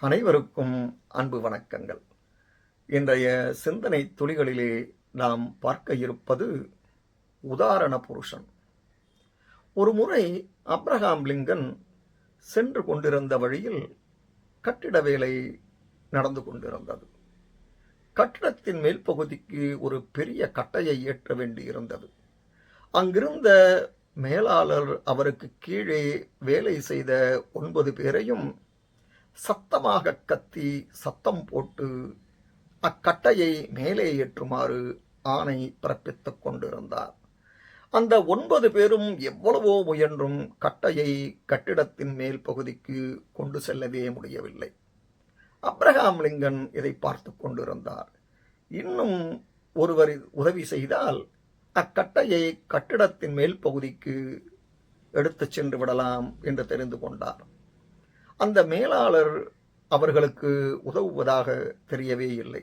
அனைவருக்கும் அன்பு வணக்கங்கள். இன்றைய சிந்தனை துளிகளிலே நாம் பார்க்க இருப்பது உதாரண புருஷன். ஒரு முறை அப்ரஹாம் லிங்கன் சென்று கொண்டிருந்த வழியில் கட்டிட வேலை நடந்து கொண்டிருந்தது. கட்டிடத்தின் மேல் பகுதிக்கு ஒரு பெரிய கட்டையை ஏற்ற வேண்டியிருந்தது. அங்கிருந்த மேலாளர் அவருக்கு கீழே வேலை செய்த 9 பேரையும் சத்தமாக கத்தி சத்தம் போட்டு அக்கட்டையை மேலே ஏற்றுமாறு ஆணை பிறப்பித்துக் கொண்டிருந்தார். அந்த 9 பேரும் எவ்வளவோ முயன்றும் கட்டையை கட்டிடத்தின் மேல் பகுதிக்கு கொண்டு செல்லவே முடியவில்லை. அப்ரஹாம் லிங்கன் இதை பார்த்து கொண்டிருந்தார். இன்னும் ஒருவர் உதவி செய்தால் அக்கட்டையை கட்டிடத்தின் மேல் பகுதிக்கு எடுத்துச் சென்று விடலாம் என்று தெரிந்து கொண்டார். அந்த மேலாளர் அவர்களுக்கு உதவுவதாக தெரியவே இல்லை.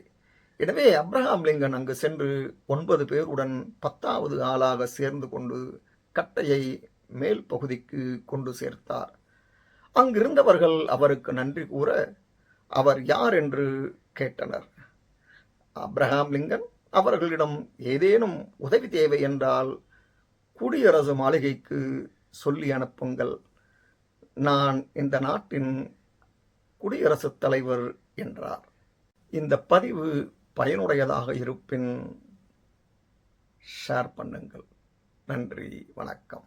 எனவே அப்ரஹாம் லிங்கன் அங்கு சென்று 9 பேருடன் 10வது ஆளாக சேர்ந்து கொண்டு கட்டையை மேல் பகுதிக்கு கொண்டு சேர்த்தார். அங்கிருந்தவர்கள் அவருக்கு நன்றி கூற அவர் யார் என்று கேட்டனர். அப்ரஹாம் லிங்கன் அவர்களிடம் ஏதேனும் உதவி தேவை என்றால் குடியரசு மாளிகைக்கு சொல்லி அனுப்புங்கள், நான் இந்த நாட்டின் குடியரசுத் தலைவர் என்றார். இந்த பதிவு பயனுடையதாக இருப்பின் ஷேர் பண்ணுங்கள். நன்றி, வணக்கம்.